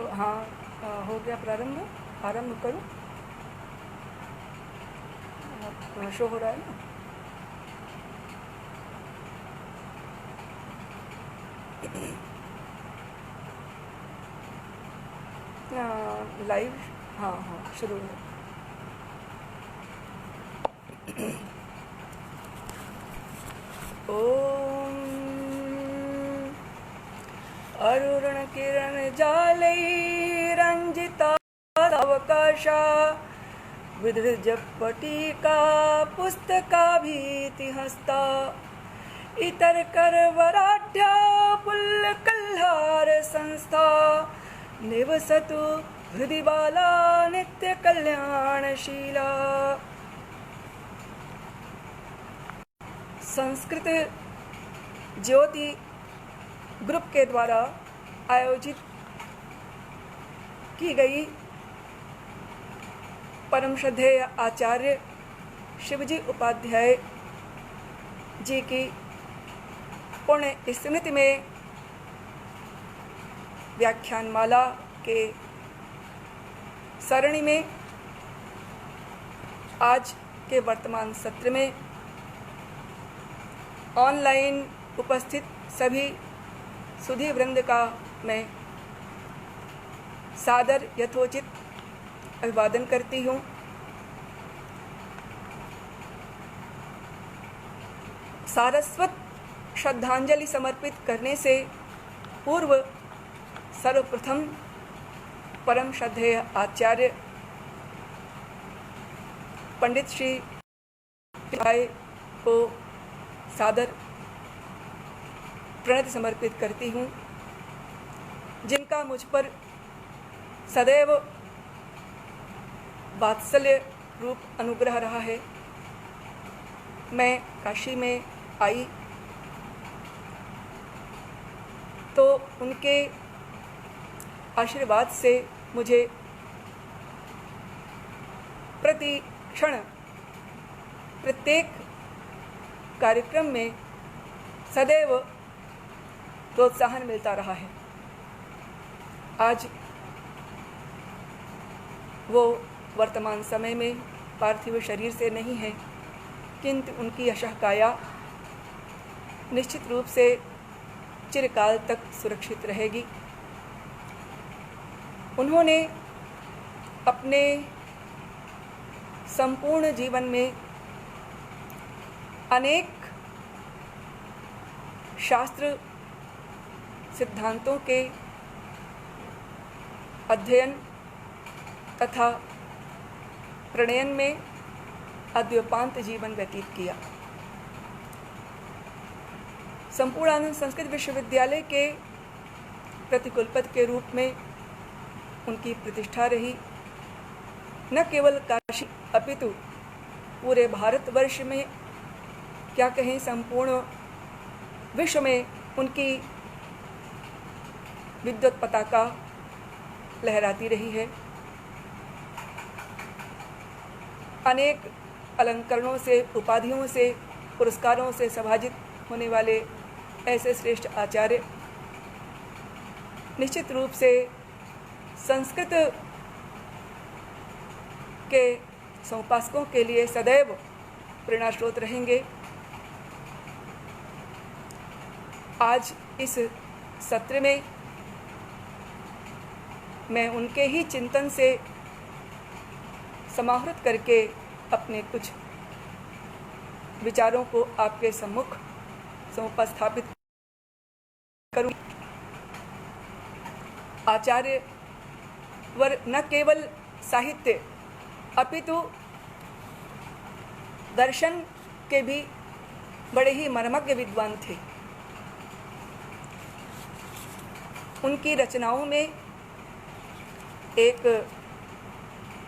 तो हाँ, हो गया प्रारंभ। आरंभ करूँ? शो हो रहा है ना? लाइव। हाँ हाँ, शुरू है। ओम अरुण किरण जालै रंजिता अवकाशा विधृजपटिका पुस्तकाभीतिहस्ता इतर करवराढ्या पुल्लकल्हार संस्था निवसतु हृदि बाला नित्य कल्याणशीला। संस्कृत ज्योति ग्रुप के द्वारा आयोजित की गई परम श्रद्धेय आचार्य शिवजी उपाध्याय जी की पुण्य स्मृति में व्याख्यानमाला के सरणी में आज के वर्तमान सत्र में ऑनलाइन उपस्थित सभी सुधी वृंद का मैं सादर यथोचित अभिवादन करती हूँ। सारस्वत श्रद्धांजलि समर्पित करने से पूर्व सर्वप्रथम परम श्रद्धेय आचार्य पंडित श्री भाई को सादर प्रणति समर्पित करती हूँ, जिनका मुझ पर सदैव वात्सल्य रूप अनुग्रह रहा है। मैं काशी में आई तो उनके आशीर्वाद से मुझे प्रति क्षण प्रत्येक कार्यक्रम में सदैव प्रोत्साहन मिलता रहा है। आज वो वर्तमान समय में पार्थिव शरीर से नहीं है, किंतु उनकी यशः काया निश्चित रूप से चिरकाल तक सुरक्षित रहेगी। उन्होंने अपने संपूर्ण जीवन में अनेक शास्त्र सिद्धांतों के अध्ययन तथा प्रणयन में अद्योपांत जीवन व्यतीत किया। संपूर्णानंद संस्कृत विश्वविद्यालय के प्रतिकुलपति के रूप में उनकी प्रतिष्ठा रही। न केवल काशी अपितु पूरे भारतवर्ष में, क्या कहें संपूर्ण विश्व में उनकी विद्वत पताका लहराती रही है। अनेक अलंकरणों से, उपाधियों से, पुरस्कारों से सभाजित होने वाले ऐसे श्रेष्ठ आचार्य निश्चित रूप से संस्कृत के समुपासकों के लिए सदैव प्रेरणास्रोत रहेंगे। आज इस सत्र में मैं उनके ही चिंतन से समाहृत करके अपने कुछ विचारों को आपके सम्मुख समुपस्थापित करूँ। आचार्य वर न केवल साहित्य अपितु दर्शन के भी बड़े ही मर्मज्ञ विद्वान थे। उनकी रचनाओं में एक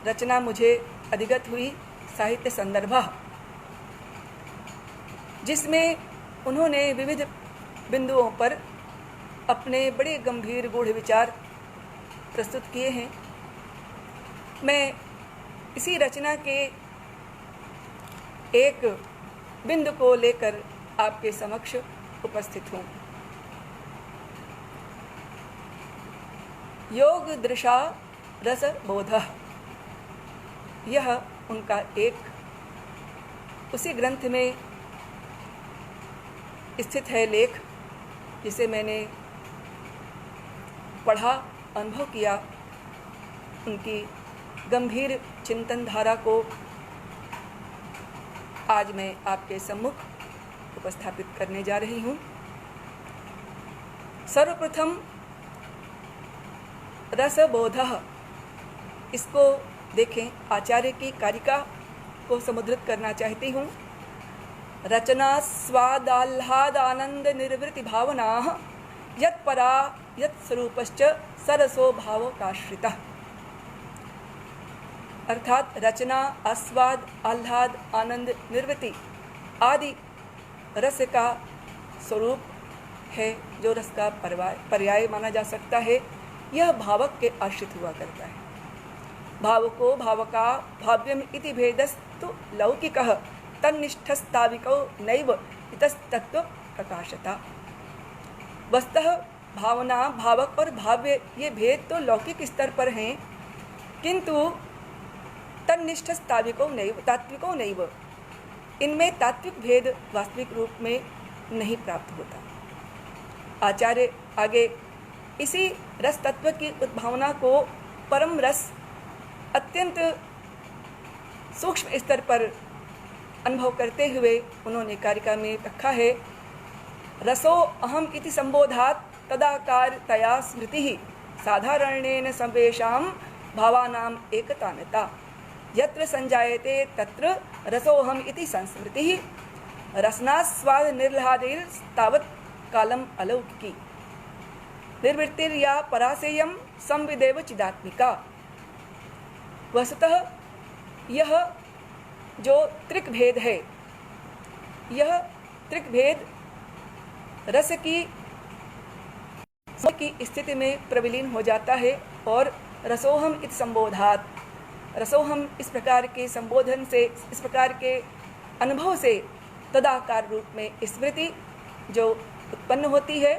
रचना मुझे अधिगत हुई, साहित्य संदर्भा, जिसमें उन्होंने विविध बिंदुओं पर अपने बड़े गंभीर गूढ़ विचार प्रस्तुत किए हैं। मैं इसी रचना के एक बिंदु को लेकर आपके समक्ष उपस्थित हूँ। योग दृशा रस बोध, यह उनका एक उसी ग्रंथ में स्थित है लेख, जिसे मैंने पढ़ा, अनुभव किया। उनकी गंभीर चिंतन धारा को आज मैं आपके सम्मुख उपस्थापित करने जा रही हूँ। सर्वप्रथम रसबोधः, इसको देखें, आचार्य की कारिका को समुद्रित करना चाहती हूँ। रचना स्वादाह्लाद आनंद निर्वृत्ति भावना यत्परा यत्स्वरूपश्च सरसो भावकाश्रितः। अर्थात रचना, आस्वाद, आह्लाद, आनंद, निर्वृत्ति आदि रस का स्वरूप है, जो रस का पर्याय माना जा सकता है। यह भावक के आश्रित हुआ करता है। भावको भावका भाव्यम इति भेदस्तु लौकिकः तन्निष्ठस्ताविको नैव इतस्तत्व प्रकाशता। वस्तुतः भावना, भावक और भाव्य ये भेद तो लौकिक स्तर पर हैं, किंतु तन्निष्ठस्ताविको नैव, तात्विको नैव, इनमें तात्विक भेद वास्तविक रूप में नहीं प्राप्त होता। आचार्य आगे इसी रस तत्व की उद्भावना को परम रस, अत्यंत सूक्ष्म स्तर पर अनुभव करते हुए उन्होंने कारिका में रखा है। रसो अहम इति संबोधात तदाकार तया स्मृति साधारणेन सर्वेषां भावानाम एकतानता यत्र संजायते तत्र रसोहम इति संस्मृति रसनास्वाद निर्ह्लादेर तावत् कालम अलौकिकी निर्वृत्तिर्या परासेयम संविदेव चिदात्मिका। वस्तुतः यह जो त्रिक भेद है, यह त्रिक भेद रस की स्थिति में प्रविलीन हो जाता है और रसोहम इति संबोधात, रसोहम इस प्रकार के संबोधन से, इस प्रकार के अनुभव से तदाकार रूप में स्मृति जो उत्पन्न होती है,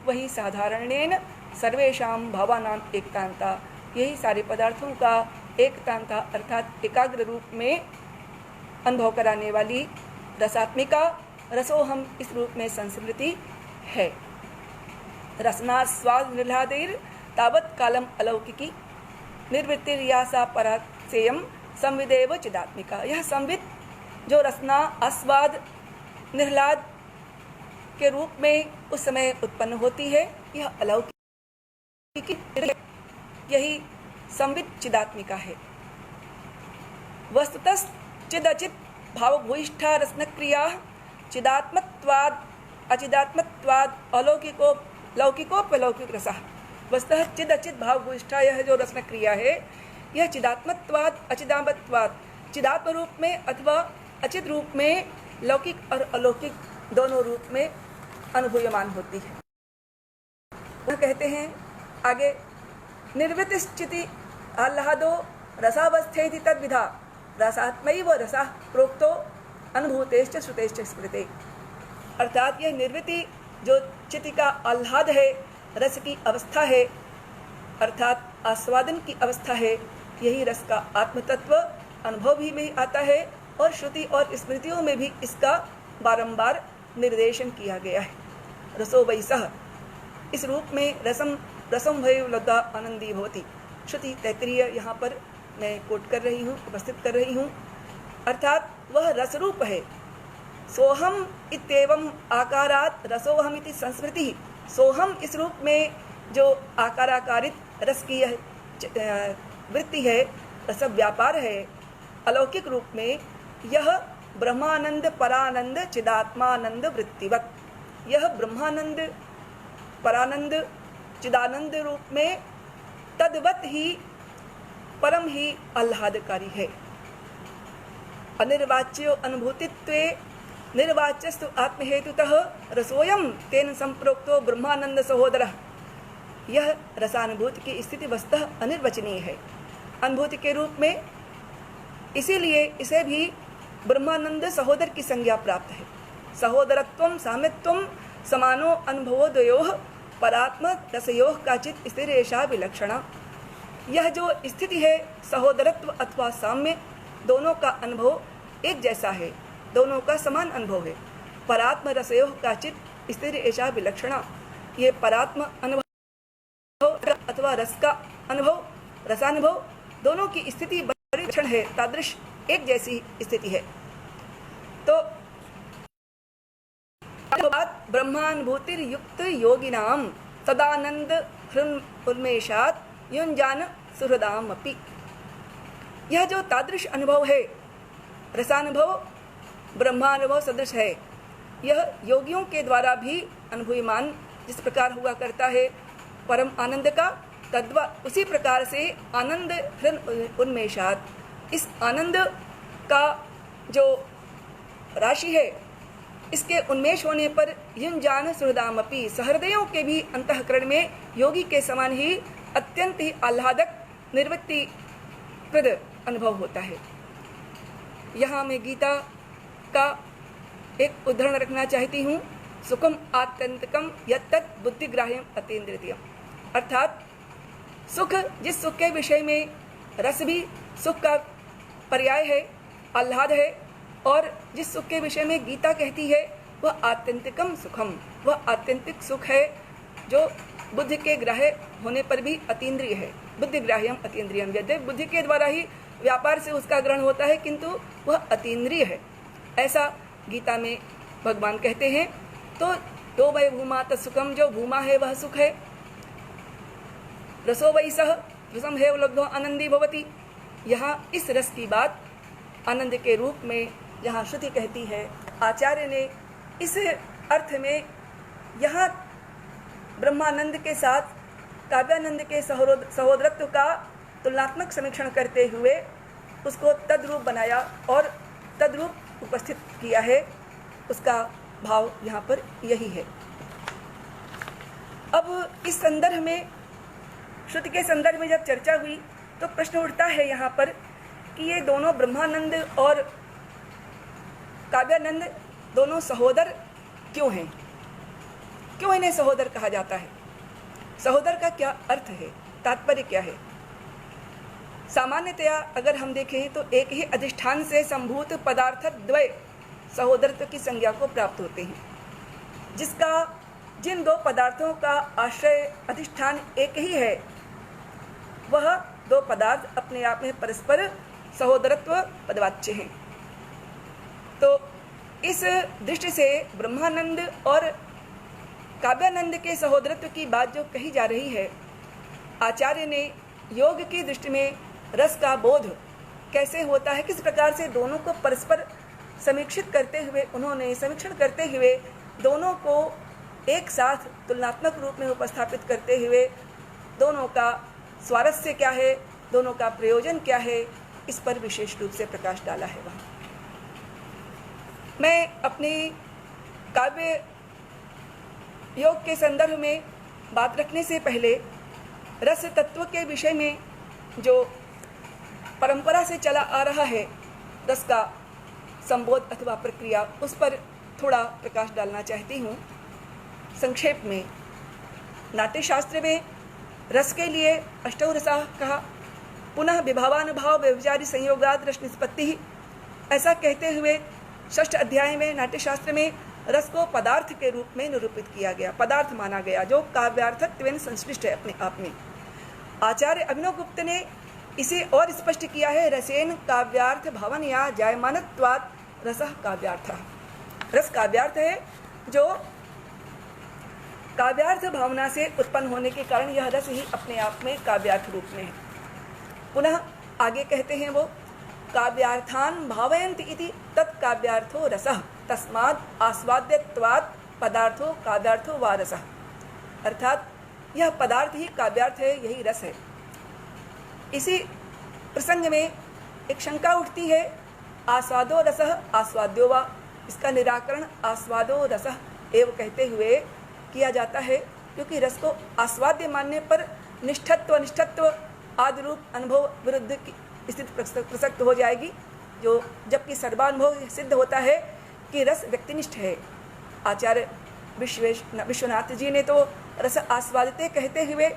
वही साधारणेन सर्वेषां भावानाम एकतांता, यही सारे पदार्थों का एकतांता अर्थात एकाग्र रूप में अनुभव कराने वाली रसात्मिका रसोहम इस रूप में संस्मृति है। रसनास्वाद निर्ह्लादेर तावत् कालम अलौकिकी निर्वृत्तिर्यासा परासेयम संविदेव चिदात्मिका। यह संविद जो रसना, आस्वाद, निर्ह्लाद के रूप में उस समय उत्पन्न होती है, यह अलौकिक, यही संविद चिदात्मिका है। वस्तुतः चिदचित भावभूयिष्ठा रसनक्रिया चिदात्मत्वाद अचिदात्मत्वाद अलौकिको लौकिकोपलौकिक रसः। वस्तुतः चिदचित भावभूयिष्ठा, यह जो रसन क्रिया है, यह चिदात्मत्वाद अचिदात्मत्वाद, चिदात्म रूप में अथवा अचित रूप में लौकिक और अलौकिक दोनों रूप में अनुभूयमान होती है। वह कहते हैं आगे, निर्वृत्तिश्चिति आह्लादो रसावस्थेति तद्विधा रसात्मैव रसः प्रोक्तो अनुभूतेश्च श्रुतेश्च स्मृते। अर्थात यह निर्वृत्ति जो चित्त का आह्लाद है, रस की अवस्था है, अर्थात आस्वादन की अवस्था है, यही रस का आत्मतत्व अनुभव भी में आता है और श्रुति और स्मृतियों में भी इसका बारंबार निर्देशन किया गया है। रसो वैसः, इस रूप में रसम भय लब्धा आनंदी भवति। श्रुति तैत्तिरीय यहाँ पर मैं कोट कर रही हूँ, उपस्थित कर रही हूँ। अर्थात वह रसरूप है। सोहम इत्येवं आकारात रसोहम इति संस्मृति। सोहम इस रूप में जो आकाराकारित रस की यह वृत्ति है, रस व्यापार है, अलौकिक रूप में यह ब्रह्मानंद परानंद चिदात्मानंद वृत्तिवत, यह ब्रह्मानंद परानंद चिदानंद रूप में तद्वत ही परम ही आह्लादकारी है। अनिर्वाच्यो अनुभूतित्वे निर्वाच्यस्तु आत्महेतुतः रसोयम तेन संप्रोक्तो ब्रह्मानंद सहोदरः। यह रसानुभूति की स्थिति वस्तुतः अनिर्वचनीय है अनुभूति के रूप में, इसीलिए इसे भी ब्रह्मानंद सहोदर की संज्ञा प्राप्त है। सहोदरत्वम सामित्वम समानो अनुभवोदयोः परात्म रसयोः काचित् स्थिरेषा विलक्षणा। यह जो स्थिति है सहोदरत्व अथवा साम्य, दोनों का अनुभव एक जैसा है, दोनों का समान अनुभव है। परात्म रसयोः काचित् स्थिरेषा विलक्षणा, ये परात्म अनुभव अथवा रस का अनुभव, रसानुभव, दोनों की स्थिति बड़ी लक्षण है, तादृश एक जैसी स्थिति है। तो ब्रह्मानुभूतिर्युक्त योगिनाम सदानंद उन्मेषात युञ्जान सुहृदामपि। यह जो तादृश अनुभव है, रसानुभव ब्रह्मानुभव सदृश है, यह योगियों के द्वारा भी अनुभूयमान जिस प्रकार हुआ करता है परम आनंद का, तद्वा उसी प्रकार से आनंद उन्मेषात, इस आनंद का जो राशि है, इसके उन्मेष होने पर युञ्जान सुहृदामपि, सहृदयों के भी अंतःकरण में योगी के समान ही अत्यंत ही आह्लादक निर्वृत्ति प्रद अनुभव होता है। यहाँ मैं गीता का एक उदाहरण रखना चाहती हूँ। सुखम आत्यंतिकम यत्तत् बुद्धिग्राह्यम अतीन्द्रियम, अर्थात सुख, जिस सुख के विषय में रस भी सुख का पर्याय है, आह्लाद है, और जिस सुख के विषय में गीता कहती है वह आत्यंतिकम सुखम, वह आत्यंतिक सुख है जो बुद्धि के ग्राह्य होने पर भी अतीन्द्रिय है। बुद्धिग्राह्यम अतीन्द्रियम, यद्यपि बुद्धि के द्वारा ही व्यापार से उसका ग्रहण होता है, किंतु वह अतीन्द्रिय है, ऐसा गीता में भगवान कहते हैं। तो दो वै भूमा तत्सुखम, जो भूमा है वह सुख है। रसो वै सह रसम है लब्धो आनंदी भवति, यहाँ इस रस की बात आनंद के रूप में जहाँ श्रुति कहती है, आचार्य ने इस अर्थ में यहाँ ब्रह्मानंद के साथ काव्यानंद के सहोदरत्व का तुलनात्मक समीक्षण करते हुए उसको तद्रूप बनाया और तद्रूप उपस्थित किया है। उसका भाव यहाँ पर यही है। अब इस संदर्भ में, श्रुति के संदर्भ में जब चर्चा हुई तो प्रश्न उठता है यहाँ पर कि ये दोनों ब्रह्मानंद और काव्यानंद दोनों सहोदर क्यों हैं, क्यों इन्हें सहोदर कहा जाता है? सहोदर का क्या अर्थ है, तात्पर्य क्या है? सामान्यतया अगर हम देखें तो एक ही अधिष्ठान से संभूत पदार्थ द्वय सहोदरत्व की संज्ञा को प्राप्त होते हैं, जिन दो पदार्थों का आश्रय अधिष्ठान एक ही है, वह दो पदार्थ अपने आप में परस्पर सहोदरत्व पदवाच्य हैं। तो इस दृष्टि से ब्रह्मानंद और काव्यानंद के सहोदरत्व की बात जो कही जा रही है, आचार्य ने योग की दृष्टि में रस का बोध कैसे होता है, किस प्रकार से दोनों को परस्पर समीक्षित करते हुए, उन्होंने समीक्षण करते हुए दोनों को एक साथ तुलनात्मक रूप में उपस्थापित करते हुए दोनों का स्वारस्य क्या है, दोनों का प्रयोजन क्या है, इस पर विशेष रूप से प्रकाश डाला है। वहाँ मैं अपनी काव्य योग के संदर्भ में बात रखने से पहले रस तत्व के विषय में जो परंपरा से चला आ रहा है, रस का संबोध अथवा प्रक्रिया, उस पर थोड़ा प्रकाश डालना चाहती हूँ। संक्षेप में, नाट्यशास्त्र में रस के लिए अष्टौ रसाः कहा, पुनः विभावानुभाव व्यभिचारी संयोगाद रस निष्पत्ति, ऐसा कहते हुए 6ठ अध्याय में नाट्यशास्त्र में रस को पदार्थ के रूप में निरूपित किया गया, पदार्थ माना गया, जो काव्यार्थत्वेन संश्लिष्ट है अपने आप में। आचार्य अभिनवगुप्त ने इसे और स्पष्ट किया है, रसेन काव्यार्थ भवन या जायमानत्वात् रसः काव्यार्थः। रस काव्यार्थ है, जो काव्यार्थ भावना से उत्पन्न होने के कारण यह रस ही अपने आप में काव्यार्थ रूप में है। पुनः आगे कहते हैं वो, काव्यार्थान भावयन्ति इति तत्काव्यार्थो रसः तस्माद् आस्वाद्यत्वात् पदार्थो काव्यार्थो वा रसः, अर्थात यह पदार्थ ही काव्यार्थ है, यही रस है। इसी प्रसंग में एक शंका उठती है, आस्वादो रसः आस्वाद्यो वा, इसका निराकरण आस्वादो रसः एवं कहते हुए किया जाता है, क्योंकि रस को आस्वाद्य मानने पर निष्ठत्व अनिष्ठत्व आदि रूप अनुभव विरुद्ध की स्थिति प्रसक्त हो जाएगी, जो जबकि सर्वानुभव सिद्ध होता है कि रस व्यक्तिनिष्ठ है। आचार्य विश्वनाथ जी ने तो रस आस्वादिते कहते हुए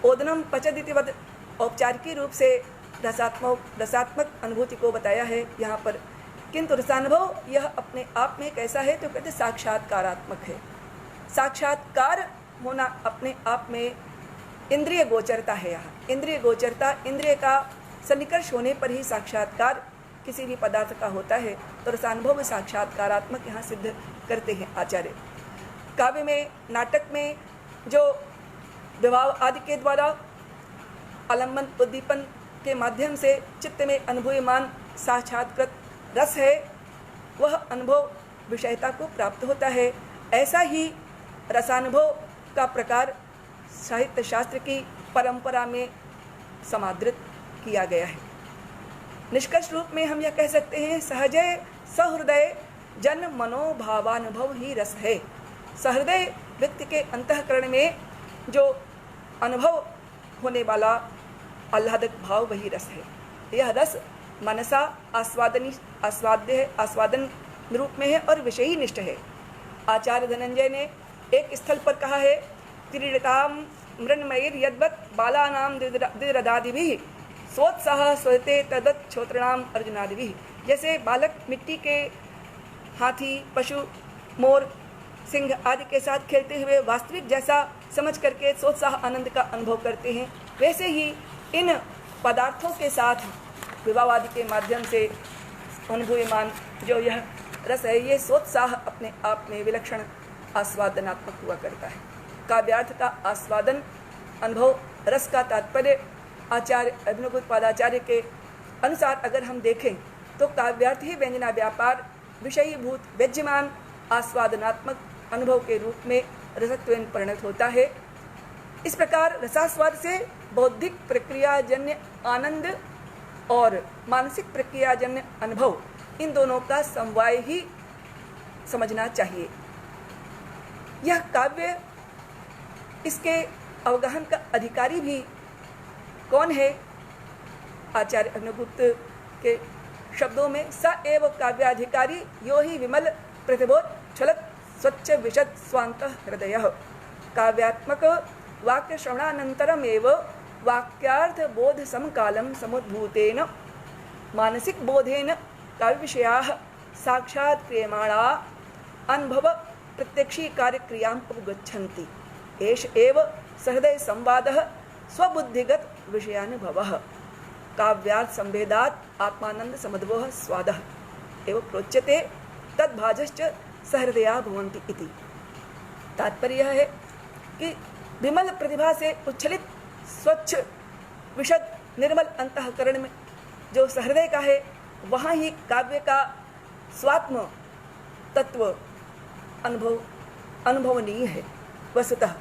ओदनम पचदिति वद औपचारिक रूप से रसात्मक अनुभूति को बताया है यहाँ पर। किंतु रसानुभव यह अपने आप में कैसा है तो कहते साक्षात्कारात्मक है। साक्षात्कार होना अपने आप में इंद्रिय गोचरता है। यहाँ इंद्रिय गोचरता, इंद्रिय का सन्निकर्ष होने पर ही साक्षात्कार किसी भी पदार्थ का होता है। तो रसानुभव में साक्षात्कारात्मक यहाँ सिद्ध करते हैं आचार्य। काव्य में, नाटक में जो विभाव आदि के द्वारा आलम्बन उद्दीपन के माध्यम से चित्त में अनुभूयमान साक्षात्कृत रस है, वह अनुभव विषयता को प्राप्त होता है। ऐसा ही रसानुभव का प्रकार साहित्य शास्त्र की परंपरा में समादृत किया गया है। निष्कर्ष रूप में हम यह कह सकते हैं, सहजय सहृदय जन मनोभावानुभव ही रस है। सहृदय व्यक्ति के अंतःकरण में जो अनुभव होने वाला आह्लादक भाव वही रस है। यह रस मनसा आस्वादन रूप में है और विषयी निष्ठ है। आचार्य धनंजय ने एक स्थल पर कहा है, क्रीडताम मृण्मयीर यद्वत् बालानाम द्विरदादिभिः सोत्साह स्वते तदत् क्षोत्रणाम अर्जुनादिभिः। जैसे बालक मिट्टी के हाथी, पशु, मोर, सिंह आदि के साथ खेलते हुए वास्तविक जैसा समझ करके सोत्साह आनंद का अनुभव करते हैं, वैसे ही इन पदार्थों के साथ विवाह आदि के माध्यम से अनुभूयमान जो यह रस है, ये सोत्साह अपने आप में विलक्षण आस्वादनात्मक हुआ करता है। काव्यार्थ का आस्वादन अनुभव रस का तात्पर्य आचार्य अभिनवोत्पादाचार्य के अनुसार अगर हम देखें तो काव्यार्थ ही व्यंजना व्यापार विषयीभूत व्यज्यमान आस्वादनात्मक अनुभव के रूप में रसत्वेन परिणत होता है। इस प्रकार रसास्वाद से बौद्धिक प्रक्रियाजन्य आनंद और मानसिक प्रक्रियाजन्य अनुभव, इन दोनों का समवाय ही समझना चाहिए। यह काव्य, इसके अवगाहन का अधिकारी भी कौन है? आचार्य अग्निगुप्त के शब्दों में, स एव काव्याधिकारी यो ही विमल प्रतिभोच्छलत स्वच्छ विशद स्वांत हृदय। काव्यात्मक वाक्य श्रवणानंतरमेव वाक्यार्थ बोध समकालम समुद्भूतेन मानसिक बोधेन काव्य विषयाः साक्षात् क्रियमाणा अनुभव प्रत्यक्षी कार्यक्रियाम् उपगच्छन्ति। एष एव सहृदय संवादः स्वबुद्धिगत विषयानुभवः। काव्यार्थ संभेदात् आत्मानंद समद्भवः स्वादः एव प्रोच्यते तद्भाजश्च सहृदया भवन्ति इति। तात्पर्य यह है कि विमल प्रतिभा से उच्छलित स्वच्छ विशद निर्मल अंतःकरण में जो सहृदय का है, वहाँ ही काव्य का स्वात्म तत्व अनुभवनीय है वस्तुतः।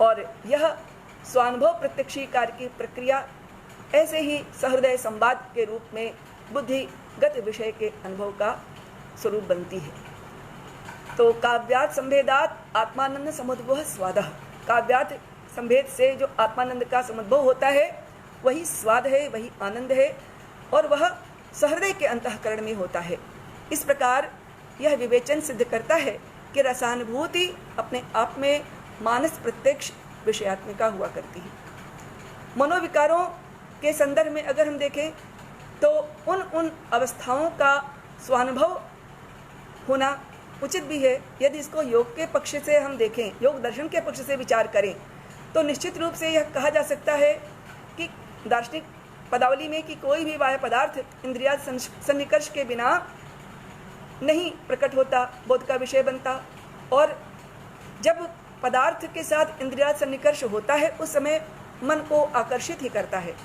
और यह स्वानुभव प्रत्यक्षीकार की प्रक्रिया ऐसे ही सहृदय संवाद के रूप में बुद्धिगत विषय के अनुभव का स्वरूप बनती है। तो काव्यार्थ संभेदात आत्मानंद समुद्भव स्वादः। काव्यार्थ संभेद से जो आत्मानंद का समुद्भव होता है, वही स्वाद है, वही आनंद है, और वह सहृदय के अंतःकरण में होता है। इस प्रकार यह विवेचन सिद्ध करता है कि रसानुभूति अपने आप में मानस प्रत्यक्ष विषयात्मिका हुआ करती है। मनोविकारों के संदर्भ में अगर हम देखें तो उन अवस्थाओं का स्वानुभव होना उचित भी है। यदि इसको योग के पक्ष से हम देखें, योग दर्शन के पक्ष से विचार करें, तो निश्चित रूप से यह कहा जा सकता है कि दार्शनिक पदावली में कि कोई भी बाह्य पदार्थ इंद्रिया सन्निकर्ष के बिना नहीं प्रकट होता, बोध का विषय बनता, और जब पदार्थ के साथ इंद्रिया सन्निकर्ष होता है उस समय मन को आकर्षित ही करता है।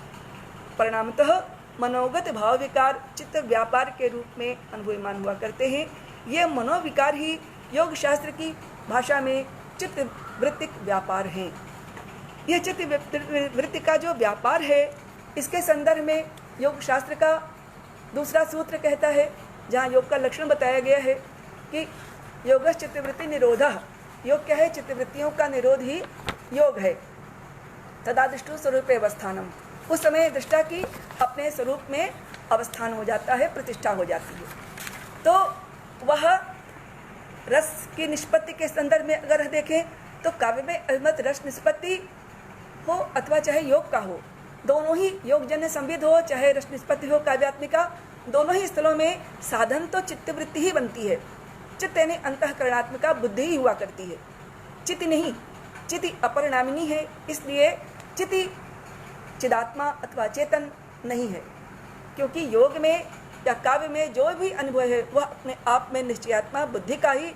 परिणामतः मनोगत भाव विकार चित्त व्यापार के रूप में अनुभूयमान हुआ करते हैं। ये मनोविकार ही योग शास्त्र की भाषा में चित्त वृत्तिक व्यापार हैं। यह चित्त वृत्ति का जो व्यापार है, इसके संदर्भ में योग शास्त्र का दूसरा सूत्र कहता है, जहाँ योग का लक्षण बताया गया है कि योगः चित्तवृत्ति निरोधः। योग क्या है? चित्तवृत्तियों का निरोध ही योग है। तदा दृष्टु स्वरूपे अवस्थानम। उस समय दृष्टा की अपने स्वरूप में अवस्थान हो जाता है, प्रतिष्ठा हो जाती है। तो वह रस की निष्पत्ति के संदर्भ में अगर देखें तो काव्य में अभिमत रस निष्पत्ति हो अथवा चाहे योग का हो, दोनों ही योगजन्य संविद हो चाहे रस निष्पत्ति हो काव्यात्मिका, दोनों ही स्थलों में साधन तो चित्तवृत्ति ही बनती है। चित्त यानी अंतःकरणात्मिका बुद्धि ही हुआ करती है, चित्त नहीं। चिति अपरिणामिनी है, इसलिए चिति चिदात्मा अथवा चेतन नहीं है, क्योंकि योग में या काव्य में जो भी अनुभव है वह अपने आप में निश्चयात्मा बुद्धि का ही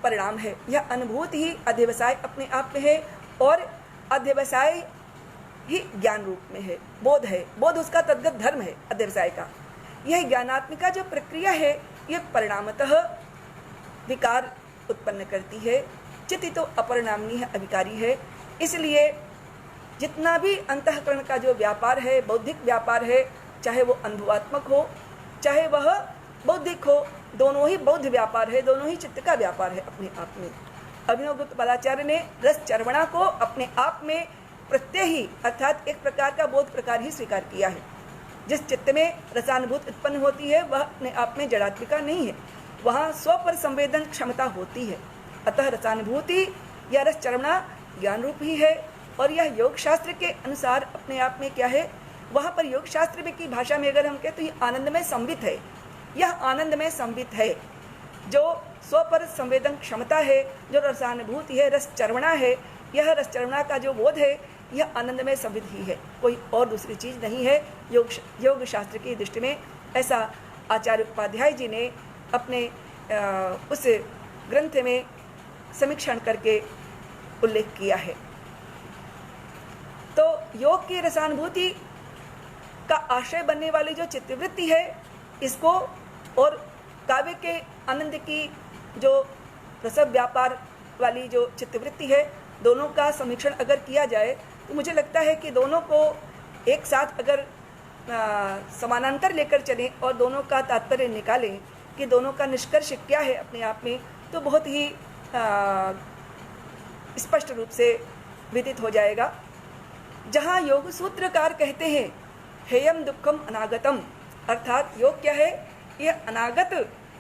परिणाम है। यह अनुभूति ही अध्यवसाय अपने आप में है और अध्यवसाय ही ज्ञान रूप में है, बोध है। बोध उसका तद्गत धर्म है अध्यवसाय का। यह ज्ञानात्मिका जो प्रक्रिया है यह परिणामतः विकार उत्पन्न करती है। चित्त तो अपरिणामी है, अविकारी है। इसलिए जितना भी अंतःकरण का जो व्यापार है, बौद्धिक व्यापार है, चाहे वो अनुभवात्मक हो चाहे वह बौद्धिक हो, दोनों ही बौद्ध व्यापार है, दोनों ही चित्त का व्यापार है अपने आप में। अभिनवगुप्त पादाचार्य ने रस चर्वणा को अपने आप में प्रत्यय ही अर्थात एक प्रकार का बोध प्रकार ही स्वीकार किया है। जिस चित्त में रसानुभूति उत्पन्न होती है वह अपने आप में जड़ात्मिका नहीं है, वहाँ स्व पर संवेदन क्षमता होती है। अतः रसानुभूति या रस चर्वणा ज्ञान रूप ही है और यह योग शास्त्र के अनुसार अपने आप में क्या है, वहाँ पर योग शास्त्र में की भाषा में अगर हम कहें तो यह आनंदमय संवित है। यह आनंदमय संवित है जो स्व पर संवेदन क्षमता है, जो रसानुभूति है, रस चर्वणा है। यह रस चर्वणा का जो बोध है यह आनंदमय संवित ही है, कोई और दूसरी चीज़ नहीं है। योग शास्त्र की दृष्टि में ऐसा आचार्य उपाध्याय जी ने अपने उस ग्रंथ में समीक्षण करके उल्लेख किया है। तो योग की रसानुभूति का आश्रय बनने वाली जो चित्तवृत्ति है, इसको और काव्य के आनंद की जो रसव व्यापार वाली जो चित्तवृत्ति है, दोनों का समीक्षण अगर किया जाए तो मुझे लगता है कि दोनों को एक साथ अगर समानांतर लेकर चलें और दोनों का तात्पर्य निकालें कि दोनों का निष्कर्ष क्या है अपने आप में, तो बहुत ही स्पष्ट रूप से विदित हो जाएगा। जहाँ योग सूत्रकार कहते हैं हेयम दुखम अनागतम, अर्थात योग क्या है, यह अनागत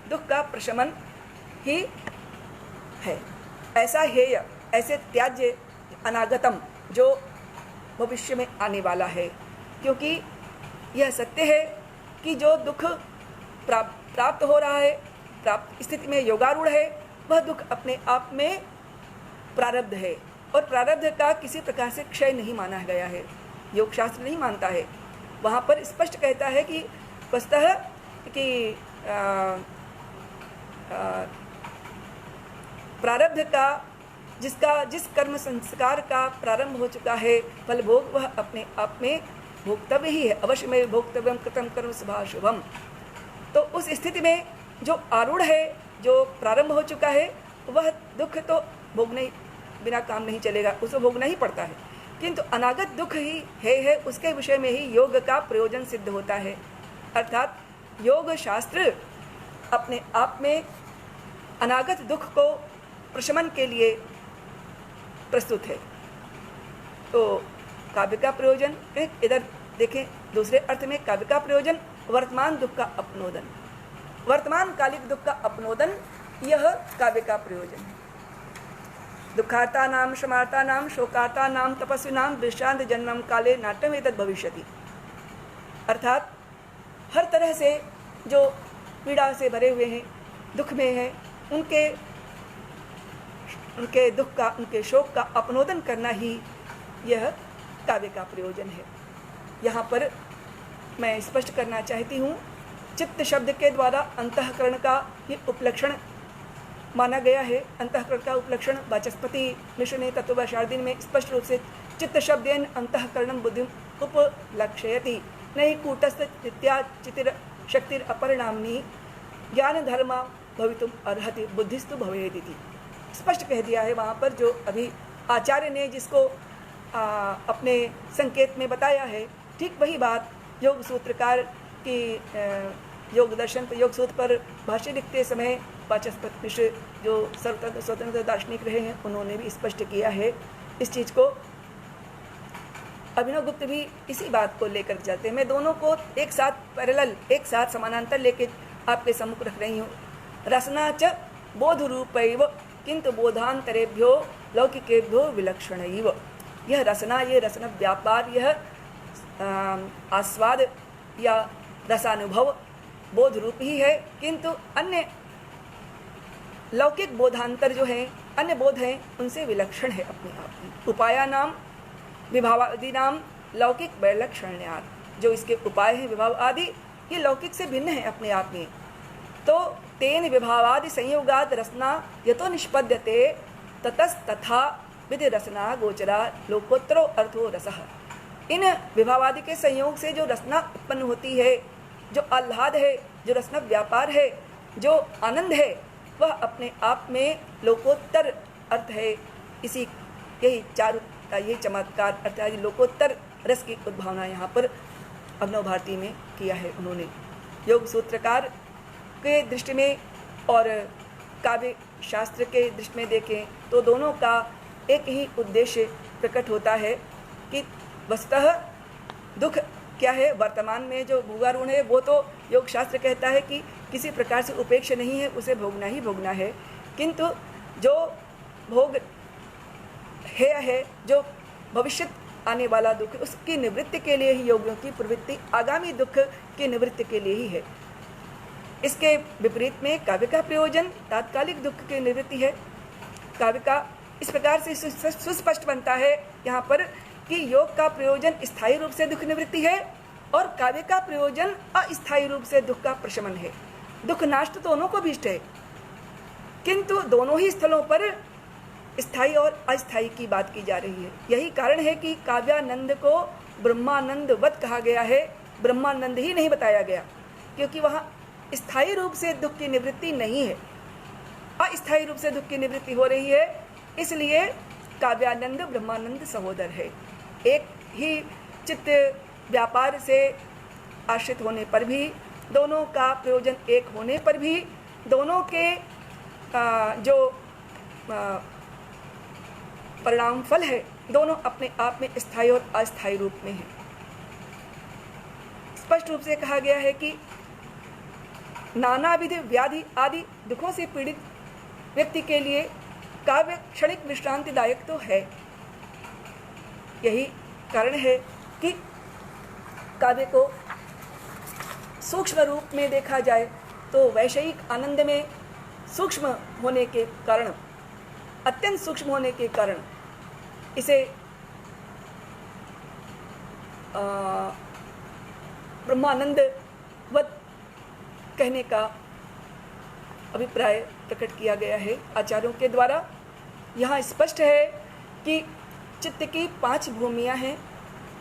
दुख का प्रशमन ही है। ऐसा हेय, ऐसे त्याज्य, अनागतम जो भविष्य में आने वाला है, क्योंकि यह सत्य है कि जो दुख प्राप्त हो रहा है, प्राप्त स्थिति में योगारूढ़ है, वह दुख अपने आप में प्रारब्ध है और प्रारब्ध का किसी प्रकार से क्षय नहीं माना गया है, योग शास्त्र नहीं मानता है। वहाँ पर स्पष्ट कहता है कि वस्तः कि प्रारब्ध का जिस कर्म संस्कार का प्रारंभ हो चुका है फल भोग, वह अपने आप में भोक्तव्य ही है। अवश्य में भोक्तव्यम कृतम कर्म शुभा शुभम। तो उस स्थिति में जो आरूढ़ है, जो प्रारंभ हो चुका है, वह दुख तो भोगने बिना काम नहीं चलेगा, उसे भोगना ही पड़ता है। किंतु अनागत दुख ही है उसके विषय में ही योग का प्रयोजन सिद्ध होता है। अर्थात योग शास्त्र अपने आप में अनागत दुख को प्रशमन के लिए प्रस्तुत है। तो काव्य का प्रयोजन, इधर देखें दूसरे अर्थ में काव्य का प्रयोजन वर्तमान दुख का अपनोदन, वर्तमान कालिक दुख का अपनोदन, यह काव्य का प्रयोजन है। दुखार्ता नाम क्षमार्ता नाम शोकार्ता नाम तपस्वी नाम दृष्टांत जन्मम काले नाट्यम एतद् भविष्यति। अर्थात हर तरह से जो पीड़ा से भरे हुए हैं, दुख में हैं, उनके दुख का, उनके शोक का अपनोदन करना ही यह काव्य का प्रयोजन है। यहाँ पर मैं स्पष्ट करना चाहती हूँ, चित्त शब्द के द्वारा अंतःकरण का ही उपलक्षण माना गया है। अंतःकरण का उपलक्षण वाचस्पति मिश्र ने तत्वशार्दिन में स्पष्ट रूप से चित्त शब्देन अंतःकरणं बुद्धिम उपलक्षयति नहीं कूटस्थ नित्या चितिर शक्तिर अपरिणामिनी ज्ञान धर्म भवितुम अर्हति बुद्धिस्तु भवेदिति स्पष्ट कह दिया है वहाँ पर। जो अभी आचार्य ने जिसको अपने संकेत में बताया है, ठीक वही बात योग सूत्रकार की योग दर्शन पर, योग सूत्र पर भाष्य लिखते समय वाचस्पति मिश्र जो स्वतंत्र दार्शनिक रहे हैं, उन्होंने भी स्पष्ट किया है इस चीज़ को। अभिनव गुप्त भी इसी बात को लेकर चलते हैं। मैं दोनों को एक साथ पैरेलल, एक साथ समानांतर लेके आपके सम्मुख रख रही हूँ। रसना च बोध रूपैव किंतु बोधांतरेभ्यो लौकिकेभ्यो विलक्षणैव। यह रसना, ये रसन व्यापार, यह आस्वाद या रसानुभव बोध रूप ही है, किंतु अन्य लौकिक बोधांतर जो हैं, अन्य बोध हैं, उनसे विलक्षण है अपने आप में। उपाया नाम विभावादि नाम लौकिक वैलक्षण्यात्, जो इसके उपाय हैं विभाव आदि, ये लौकिक से भिन्न है अपने आप में। तो तेन विभावादि संयोगाद रसना यतो निष्पद्यते ततस्तथा विधि रसना गोचरा लोकोत्तरो अर्थो रसः। इन विभावादि के संयोग से जो रसना उत्पन्न होती है, जो आह्लाद है, जो रसना व्यापार है, जो आनंद है, वह अपने आप में लोकोत्तर अर्थ है। इसी यही चारुता, यही चमत्कार अर्थात लोकोत्तर रस की उद्भावना यहाँ पर अभिनव भारती में किया है उन्होंने। योग सूत्रकार के दृष्टि में और काव्य शास्त्र के दृष्टि में देखें तो दोनों का एक ही उद्देश्य प्रकट होता है कि वस्तुतः दुख क्या है, वर्तमान में जो भोगारूढ़ है वो तो योग शास्त्र कहता है कि किसी प्रकार से उपेक्ष नहीं है, उसे भोगना ही भोगना है। किंतु जो भोग है, जो भविष्य आने वाला दुख, उसकी निवृत्ति के लिए ही योगियों की प्रवृत्ति आगामी दुख की निवृत्ति के लिए ही है। इसके विपरीत में काव्य का प्रयोजन तात्कालिक दुख की निवृत्ति है। काव्य का इस प्रकार से सुस्पष्ट बनता है यहाँ पर कि योग का प्रयोजन स्थायी रूप से दुख निवृत्ति है और काव्य का प्रयोजन अस्थायी रूप से दुख का प्रशमन है। दुख नाश तो दोनों को भीष्ट है, किंतु दोनों ही स्थलों पर स्थायी और अस्थायी की बात की जा रही है। यही कारण है कि काव्यानंद को ब्रह्मानंद वत कहा गया है, ब्रह्मानंद ही नहीं बताया गया, क्योंकि वहाँ स्थायी रूप से दुख की निवृत्ति नहीं है, अस्थायी रूप से दुख की निवृत्ति हो रही है। इसलिए काव्यानंद ब्रह्मानंद सहोदर है। एक ही चित्त व्यापार से आश्रित होने पर भी, दोनों का प्रयोजन एक होने पर भी, दोनों के जो परिणाम फल है, दोनों अपने आप में स्थायी और अस्थायी रूप में है। स्पष्ट रूप से कहा गया है कि नानाविध व्याधि आदि दुखों से पीड़ित व्यक्ति के लिए काव्य क्षणिक विश्रांतिदायक तो है। यही कारण है कि काव्य को सूक्ष्म रूप में देखा जाए तो वैषयिक आनंद में सूक्ष्म होने के कारण, अत्यंत सूक्ष्म होने के कारण इसे ब्रह्मानंद वत कहने का अभिप्राय प्रकट किया गया है आचार्यों के द्वारा। यहाँ स्पष्ट है कि चित्त की 5 भूमियाँ हैं,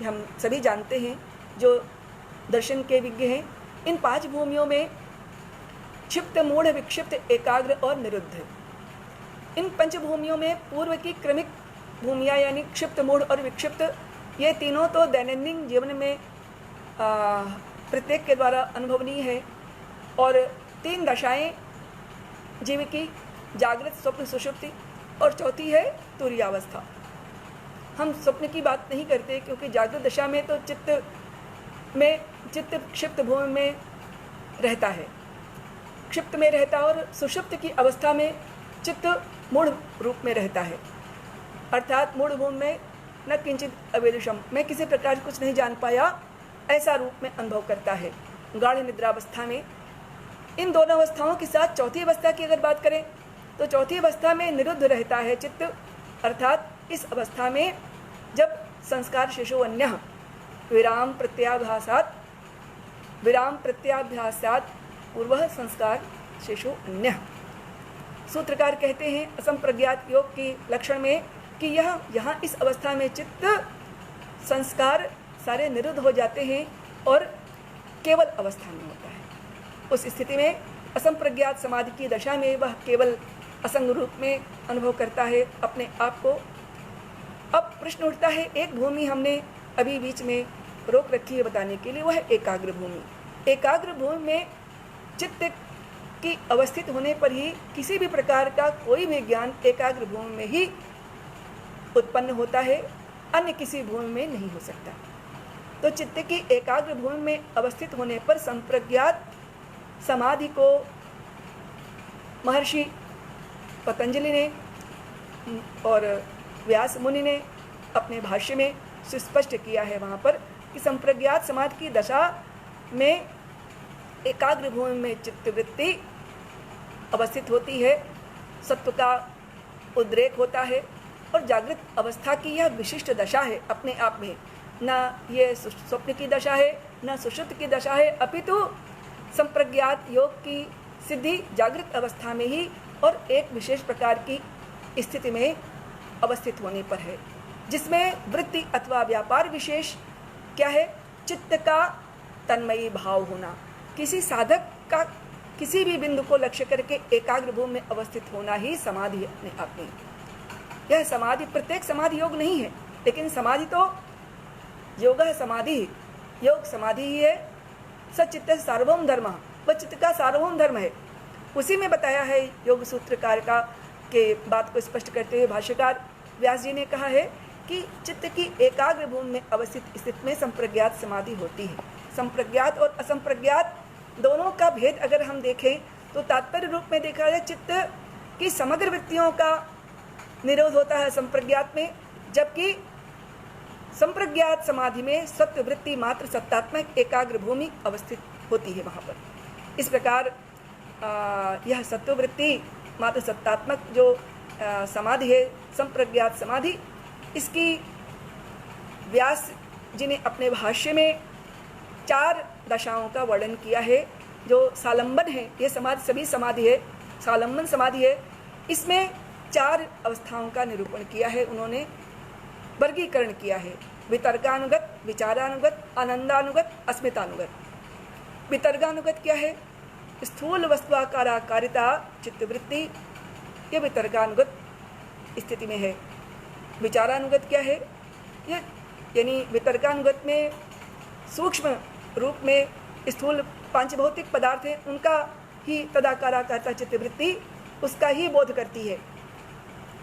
हम सभी जानते हैं जो दर्शन के विज्ञ हैं। इन 5 भूमियों में क्षिप्त, मूढ़, विक्षिप्त, एकाग्र और निरुद्ध, इन 5 भूमियों में पूर्व की क्रमिक भूमियाँ यानी क्षिप्त, मूढ़ और विक्षिप्त, ये तीनों तो दैनंदिन जीवन में प्रत्येक के द्वारा अनुभवनीय है। और 3 दशाएं जीव की, जागृत, स्वप्न, सुषुप्ति, और चौथी है तुरीयावस्था। हम स्वप्न की बात नहीं करते क्योंकि जागृत दशा में तो चित्त क्षिप्त भूमि में रहता है, क्षिप्त में रहता, और सुषुप्त की अवस्था में चित्त मूढ़ रूप में रहता है, अर्थात मूढ़ भूमि में न किंचित अवेदुषम, मैं किसी प्रकार कुछ नहीं जान पाया, ऐसा रूप में अनुभव करता है। गाढ़ निद्रावस्था में इन दोनों अवस्थाओं के साथ चौथी अवस्था की अगर बात करें तो चौथी अवस्था में निरुद्ध रहता है चित्त, अर्थात इस अवस्था में जब संस्कार शिशु अन्य विराम प्रत्याभ्यासात पूर्व संस्कार शिशु अन्य। सूत्रकार कहते हैं असंप्रज्ञात योग की लक्षण में कि यहाँ इस अवस्था में चित्त संस्कार सारे निरुद्ध हो जाते हैं और केवल अवस्था में होता है। उस स्थिति में असंप्रज्ञात समाधि की दशा में वह केवल असंग रूप में अनुभव करता है अपने आप को। अब प्रश्न उठता है, एक भूमि हमने अभी बीच में रोक रखी है बताने के लिए, वह है एकाग्र भूमि। एकाग्र भूमि में चित्त की अवस्थित होने पर ही किसी भी प्रकार का कोई भी ज्ञान एकाग्र भूमि में ही उत्पन्न होता है, अन्य किसी भूमि में नहीं हो सकता। तो चित्त की एकाग्र भूमि में अवस्थित होने पर संप्रज्ञात समाधि को महर्षि पतंजलि ने और व्यास मुनि ने अपने भाष्य में सुस्पष्ट किया है वहाँ पर कि संप्रज्ञात समाधि की दशा में एकाग्र भूमि में चित्तवृत्ति अवस्थित होती है, सत्व का उद्रेक होता है और जागृत अवस्था की यह विशिष्ट दशा है अपने आप में। न ये स्वप्न की दशा है, न सुषुप्त की दशा है, अपितु संप्रज्ञात योग की सिद्धि जागृत अवस्था में ही और एक विशेष प्रकार की स्थिति में अवस्थित होने पर है, जिसमें वृत्ति अथवा व्यापार विशेष क्या है? चित्त का तन्मयी भाव होना, किसी साधक का किसी भी बिंदु को लक्ष्य करके एकाग्र भूमि में अवस्थित होना ही समाधि अपने आप में। यह समाधि प्रत्येक समाधि योग नहीं है, लेकिन समाधि तो योग है, समाधि योग समाधि ही है। सचित्त सार्वभौम धर्म, वह चित्त का सार्वभौम धर्म है। उसी में बताया है योग सूत्रकार का के बात को स्पष्ट करते हुए भाष्यकार व्यास जी ने कहा है कि चित्त की एकाग्र भूमि में अवस्थित स्थिति में संप्रज्ञात समाधि होती है। संप्रज्ञात और असंप्रज्ञात दोनों का भेद अगर हम देखें तो तात्पर्य रूप में देखा जाए चित्त की समग्र वृत्तियों का निरोध होता है संप्रज्ञात में, जबकि संप्रज्ञात समाधि में सत्व वृत्ति मात्र सत्तात्मक एकाग्र भूमि अवस्थित होती है वहाँ पर। इस प्रकार यह सत्व वृत्ति मात्र सत्तात्मक जो समाधि है संप्रज्ञात समाधि, इसकी व्यास जी ने अपने भाष्य में 4 दशाओं का वर्णन किया है। जो सालंबन है, यह समाधि सभी समाधि है, सालंबन समाधि है, इसमें 4 अवस्थाओं का निरूपण किया है। उन्होंने वर्गीकरण किया है, वितर्कानुगत, विचारानुगत, आनंदानुगत, अस्मितानुगत। वितर्कानुगत क्या है? स्थूल वस्तुआकारिता चित्तवृत्ति, यह वितर्कानुगत स्थिति में है। विचारानुगत क्या है? यह यानी वितर्कानुगत में सूक्ष्म रूप में स्थूल 5 भौतिक पदार्थ हैं, उनका ही तदाकाराकारता चित्तवृत्ति उसका ही बोध करती है।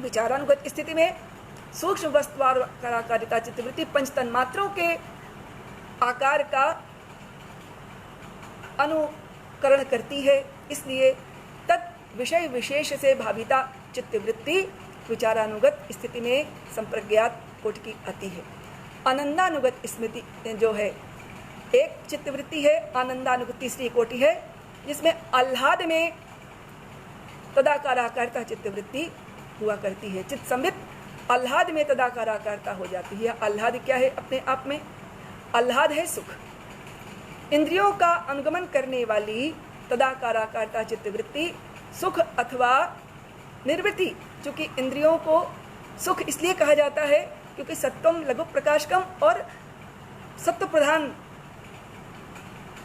विचारानुगत स्थिति में सूक्ष्म वस्तुआकारिता चित्तवृत्ति 5 तन्मात्रों के आकार का अनुकरण करती है, इसलिए तत् विषय विशेष से भाविता चित्तवृत्ति विचारानुगत स्थिति में संप्रज्ञात कोटि की आती है। आनंदानुगत स्मृति जो है एक चित्तवृत्ति है, आनंदानुगत तीसरी कोटि है, जिसमें आह्लाद में तदाकाराकारता चित्तवृत्ति हुआ करती है। चित्त संबित आह्लाद में तदाकाराकारता हो जाती है। आह्लाद क्या है? अपने आप में आह्लाद है सुख। इंद्रियों का अनुगमन करने वाली तदाकाराकारता चित्तवृत्ति सुख अथवा निर्वृत्ति, चूंकि इंद्रियों को सुख इसलिए कहा जाता है क्योंकि सत्वम लघु प्रकाशकम और सत्व प्रधान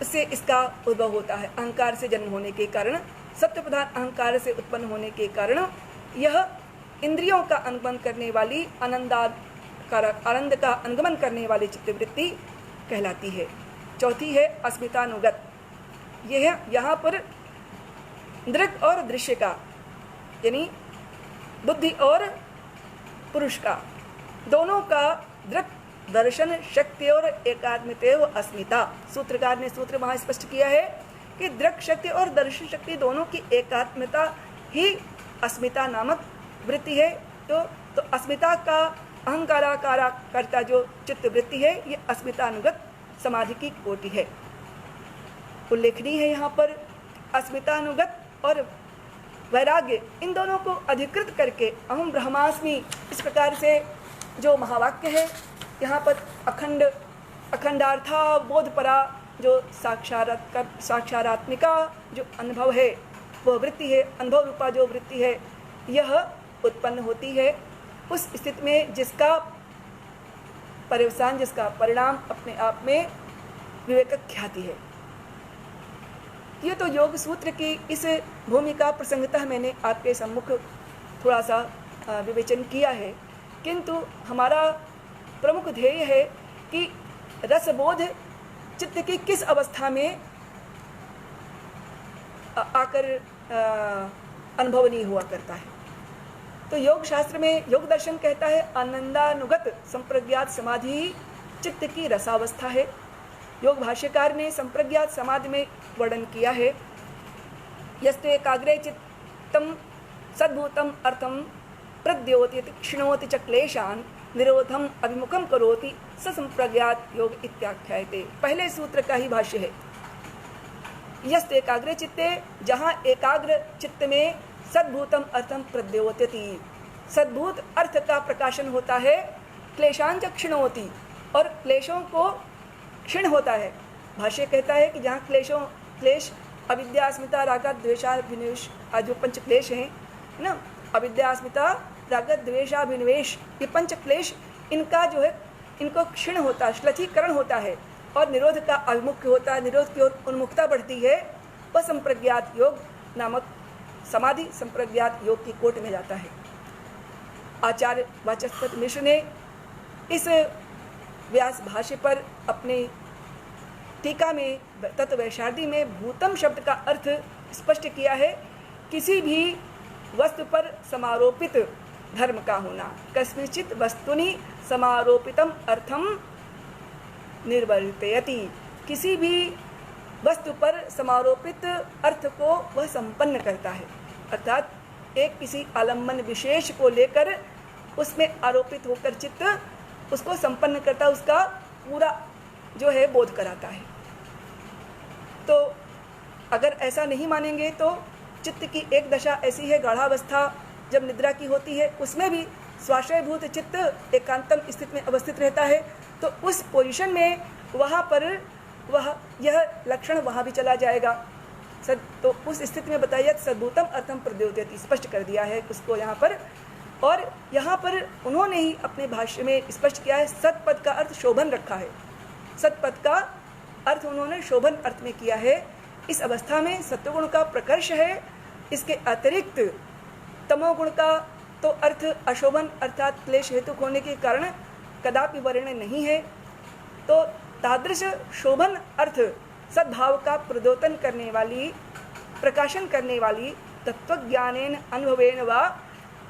से इसका उद्भव होता है। अहंकार से जन्म होने के कारण, सत्व प्रधान अहंकार से उत्पन्न होने के कारण यह इंद्रियों का अनुगमन करने वाली आनंद का अनुगमन करने वाली चित्तवृत्ति कहलाती है। चौथी है अस्मितानुगत। यह यहाँ पर दृक् और दृश्य का यानी बुद्धि और पुरुष का दोनों का दृक् दर्शन शक्ति और एकात्मतेव अस्मिता। सूत्रकार ने सूत्र वहाँ स्पष्ट किया है कि दृक् शक्ति और दर्शन शक्ति दोनों की एकात्मता ही अस्मिता नामक वृत्ति है। तो अस्मिता का अहंकाराकारता जो चित्त वृत्ति है, ये अस्मितानुगत समाधि की कोटि है। उल्लेखनीय है यहाँ पर अस्मितानुगत और वैराग्य, इन दोनों को अधिकृत करके अहम ब्रह्मास्मि इस प्रकार से जो महावाक्य है, यहाँ पर अखंडार्था बोधपरा जो साक्षारात्मिका जो अनुभव है, वह वृत्ति है, अनुभव रूपा जो वृत्ति है, यह उत्पन्न होती है उस स्थिति में जिसका पर्यवसान, जिसका परिणाम अपने आप में विवेक ख्याति है। ये तो योग सूत्र की इस भूमिका प्रसंगतः मैंने आपके सम्मुख थोड़ा सा विवेचन किया है, किंतु हमारा प्रमुख ध्येय है कि रसबोध चित्त की किस अवस्था में आकर अनुभवनीय हुआ करता है। तो योग शास्त्र में योग दर्शन कहता है आनंदानुगत संप्रज्ञात समाधि चित्त की रसावस्था है। योग भाष्यकार ने संप्रज्ञात समाधि में वर्णन किया है, यस्ते एकाग्रे चित्तम सद्भूतम अर्थम प्रद्योति क्षिणोति च क्लेशान निरोधम अभिमुखम करोति ससंप्रज्ञात योग इत्याख्यायते। पहले सूत्र का ही भाष्य है। यस्त एकाग्र चित्ते, जहाँ एकाग्र चित्त में सद्भूतम अर्थम प्रद्योत्यति, सद्भूत अर्थ का प्रकाशन होता है, क्लेशांच क्षिणोति, और क्लेशों को क्षीण होता है। भाष्य कहता है कि जहाँ क्लेश अविद्या अस्मिता रागा द्वेषाभिनिवेश आज जो पंच क्लेश हैं ना, अविद्या अस्मिता राग द्वेषाभिनिवेश, ये पंच क्लेश, इनका जो है इनको क्षीण होता है, श्लथीकरण होता है और निरोध का अभिमुख्य होता है, निरोध की ओर उन्मुखता बढ़ती है, वह संप्रज्ञात योग नामक समाधि संप्रज्ञात योग की कोट में जाता है। आचार्य वाचस्पति मिश्र ने इस व्यास भाष्य पर अपने टीका में तत्ववैशार्दी में भूतम शब्द का अर्थ स्पष्ट किया है, किसी भी वस्तु पर समारोपित धर्म का होना। कस्मिंश्चित् वस्तुनि समारोपितम अर्थम निर्वर्तयति, किसी भी वस्तु पर समारोपित अर्थ को वह संपन्न करता है, अर्थात एक किसी आलम्बन विशेष को लेकर उसमें आरोपित होकर चित्त उसको संपन्न करता, उसका पूरा जो है बोध कराता है। तो अगर ऐसा नहीं मानेंगे तो चित्त की एक दशा ऐसी है, गाढ़ावस्था जब निद्रा की होती है, उसमें भी स्वाश्रयभूत चित्त एकांतम स्थिति में अवस्थित रहता है, तो उस पोजीशन में वहाँ पर वह यह लक्षण वहाँ भी चला जाएगा। तो उस स्थिति में बताइए सद्भूतम अर्थम प्रद्योत्यति, स्पष्ट कर दिया है उसको यहाँ पर। और यहाँ पर उन्होंने ही अपने भाष्य में स्पष्ट किया है, सत्पद का अर्थ शोभन रखा है, सत्पद का अर्थ उन्होंने शोभन अर्थ में किया है। इस अवस्था में सत्वगुण का प्रकर्ष है, इसके अतिरिक्त तमोगुण का तो अर्थ अशोभन अर्थात क्लेश हेतु होने के कारण कदापि वर्ण नहीं है। तो तादृश शोभन अर्थ सद्भाव का प्रद्योतन करने वाली, प्रकाशन करने वाली तत्वज्ञानेन अनुभवेन वा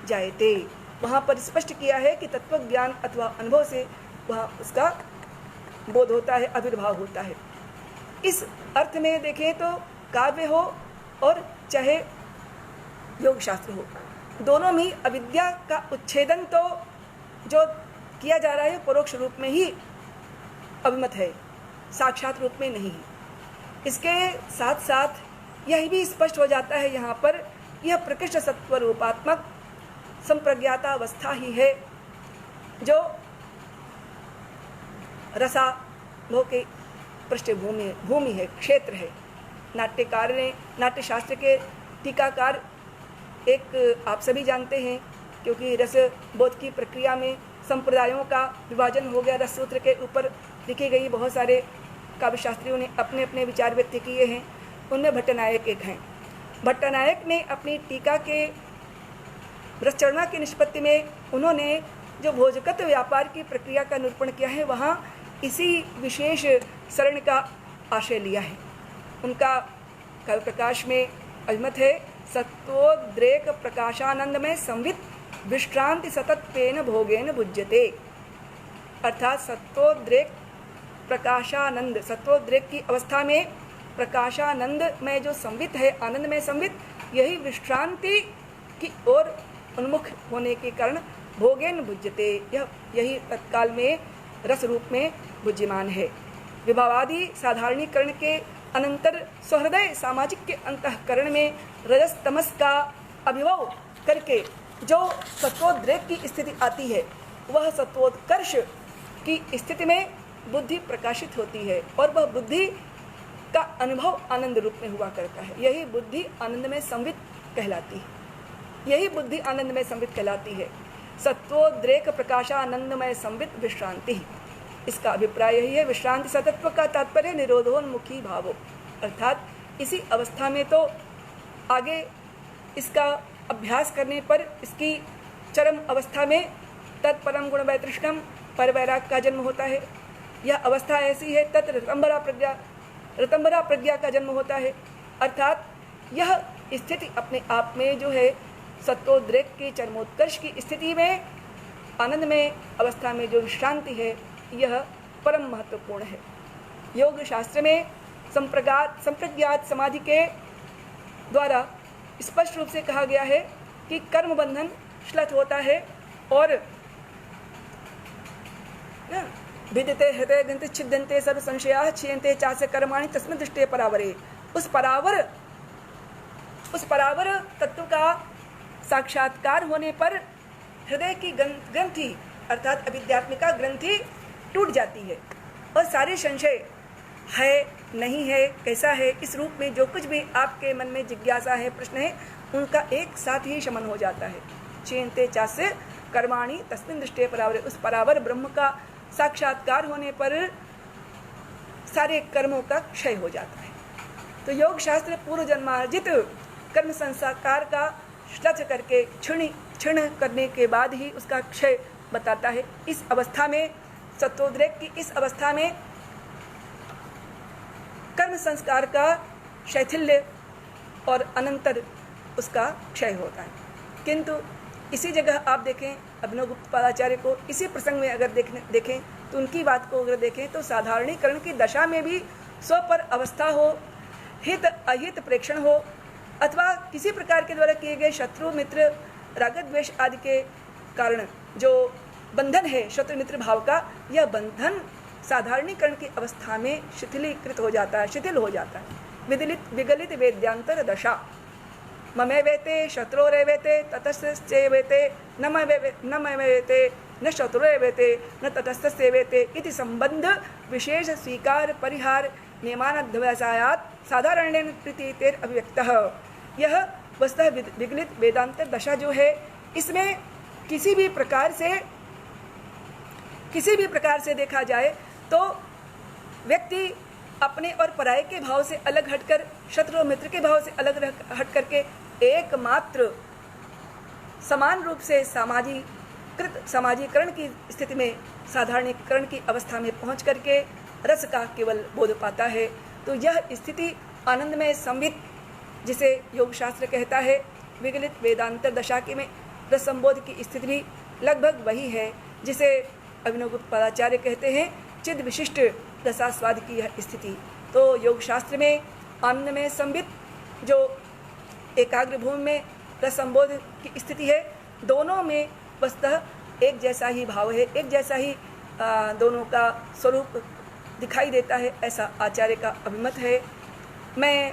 जायते, वहाँ पर स्पष्ट किया है कि तत्वज्ञान अथवा अनुभव से वहाँ उसका बोध होता है, आविर्भाव होता है। इस अर्थ में देखें तो काव्य हो और चाहे योग शास्त्र हो, दोनों में अविद्या का उच्छेदन तो जो किया जा रहा है परोक्ष रूप में ही अभिमत है, साक्षात रूप में नहीं है। इसके साथ साथ यह भी स्पष्ट हो जाता है यहाँ पर, यह प्रकृष्ट सत्व रूपात्मक संप्रज्ञातावस्था ही है जो रसानुभव के भूमि है, क्षेत्र है। नाट्यकार ने, नाट्यशास्त्र के टीकाकार एक आप सभी जानते हैं, क्योंकि रस बोध की प्रक्रिया में संप्रदायों का विभाजन हो गया, रस सूत्र के ऊपर लिखी गई बहुत सारे काव्यशास्त्रियों ने अपने अपने विचार व्यक्त किए हैं, उनमें भट्टनायक एक हैं। भट्टनायक ने अपनी टीका के रसचरणा की निष्पत्ति में उन्होंने जो भोजकत्व व्यापार की प्रक्रिया का निरूपण किया है, वहाँ इसी विशेष शरण का आशय लिया है। उनका काव्य प्रकाश में अभिमत है, सत्वोद्रेक प्रकाशानंद में संवित विश्रांति सतत्वेन भोगेन भुज्यते, अर्थात सत्वोद्रेक प्रकाशानंद, सत्वोद्रेक की अवस्था में प्रकाशानंद में जो संवित है, आनंद में संवित, यही विश्रांति की ओर उन्मुख होने के कारण भोगेन भुज्यते, यही तत्काल में रस रूप में भुज्यमान है। विभावादि साधारणीकरण के अनंतर सहृदय सामाजिक के अंतःकरण में रजस तमस का अभिभव करके जो सत्वोद्रेक की स्थिति आती है, वह सत्वोत्कर्ष की स्थिति में बुद्धि प्रकाशित होती है और वह बुद्धि का अनुभव आनंद रूप में हुआ करता है। यही बुद्धि आनंद में संवित कहलाती है, यही बुद्धि आनंद में संवित कहलाती है। सत्वोद्रेक प्रकाशानंदमय संवित विश्रांति, इसका अभिप्राय यही है। विश्रांति सतत्व का तात्पर्य निरोधोन्मुखी भावो, अर्थात इसी अवस्था में तो आगे इसका अभ्यास करने पर इसकी चरम अवस्था में तत्परम गुण वैतृष्णम पर वैराग का जन्म होता है। यह अवस्था ऐसी है, तत् ऋतंबरा प्रज्ञा का जन्म होता है, अर्थात यह स्थिति अपने आप में जो है सत्वोद्रेक के चरमोत्कर्ष की स्थिति में आनंदमय अवस्था में जो विश्रांति है, यह परम महत्वपूर्ण है। योग शास्त्र में संप्रज्ञात समाधि के द्वारा स्पष्ट रूप से कहा गया है कि कर्म बंधन श्लथ होता है और भिद्यते हृदय ग्रंथि छिद्यन्ते सर्व संशयाः क्षीयन्ते चास्य कर्माणि तस्मिन् दृष्टे परावरे। उस परावर तत्व का साक्षात्कार होने पर हृदय की ग्रंथि अर्थात अविद्यात्मिका ग्रंथि टूट जाती है और सारे संशय है नहीं है कैसा है इस रूप में जो कुछ भी आपके मन में जिज्ञासा है प्रश्न है उनका एक साथ ही शमन हो जाता है। क्षीयन्ते चास्य कर्माणि तस्मिन् दृष्टे परावरे। उस परावर ब्रह्म का साक्षात्कार होने पर सारे कर्मों का क्षय हो जाता है। तो योग शास्त्र पूर्व जन्मार्जित कर्म संस्कार का श्लथ करके क्षीण करने के बाद ही उसका क्षय बताता है। इस अवस्था में सत्वोद्रेक की इस अवस्था में कर्म संस्कार का शैथिल्य और अनंतर उसका क्षय होता है। किंतु इसी जगह आप देखें अभिनवगुप्त पादाचार्य को इसी प्रसंग में अगर देखें तो उनकी बात को अगर देखें तो साधारणीकरण की दशा में भी स्वपर अवस्था हो, हित अहित प्रेक्षण हो अथवा किसी प्रकार के द्वारा किए गए शत्रु मित्र राग द्वेष आदि के कारण जो बंधन है शत्रु मित्र भाव का, यह बंधन साधारणीकरण की अवस्था में शिथिलीकृत हो जाता है, शिथिल हो जाता है। विगलित वेद्यांतर दशा ममेवेते शत्रुरेवेते ततस्तस्येवेते न ममेवेते न शत्रुरेवेते न ततस्तस्येवेते इति संबंध विशेष स्वीकार परिहार नियमानध्यासायात् साधारणेन प्रीतितेर अभिव्यक्तः। यह वस्तुतः विगलित वेदांतर दशा जो है इसमें किसी भी प्रकार से देखा जाए तो व्यक्ति अपने और पराये के भाव से अलग हटकर शत्रु और मित्र के भाव से अलग हट करके एकमात्र समान रूप से सामाजिकरण की स्थिति में साधारणीकरण की अवस्था में पहुंच करके रस का केवल बोध पाता है। तो यह स्थिति आनंदमय संवित जिसे योग शास्त्र कहता है, विगलित वेदांतर दशा के में रस संबोध की स्थिति भी लगभग वही है जिसे अभिनवगुप्त पादाचार्य कहते हैं चिद विशिष्ट रसास्वाद की यह स्थिति। तो योग शास्त्र में आनंदमय संवित जो एकाग्र भूमि में रस संबोध की स्थिति है, दोनों में वस्तुतः एक जैसा ही भाव है, एक जैसा ही दोनों का स्वरूप दिखाई देता है, ऐसा आचार्य का अभिमत है। मैं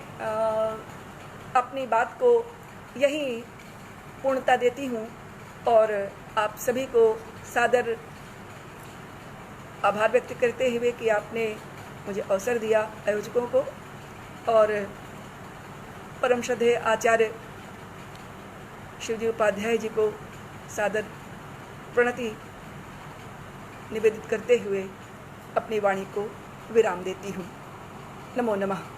अपनी बात को यही पूर्णता देती हूँ और आप सभी को सादर आभार व्यक्त करते हुए कि आपने मुझे अवसर दिया, आयोजकों को और परम श्रद्धेय आचार्य शिवजी उपाध्याय जी को सादर प्रणति निवेदित करते हुए अपनी वाणी को विराम देती हूँ। नमो नमः।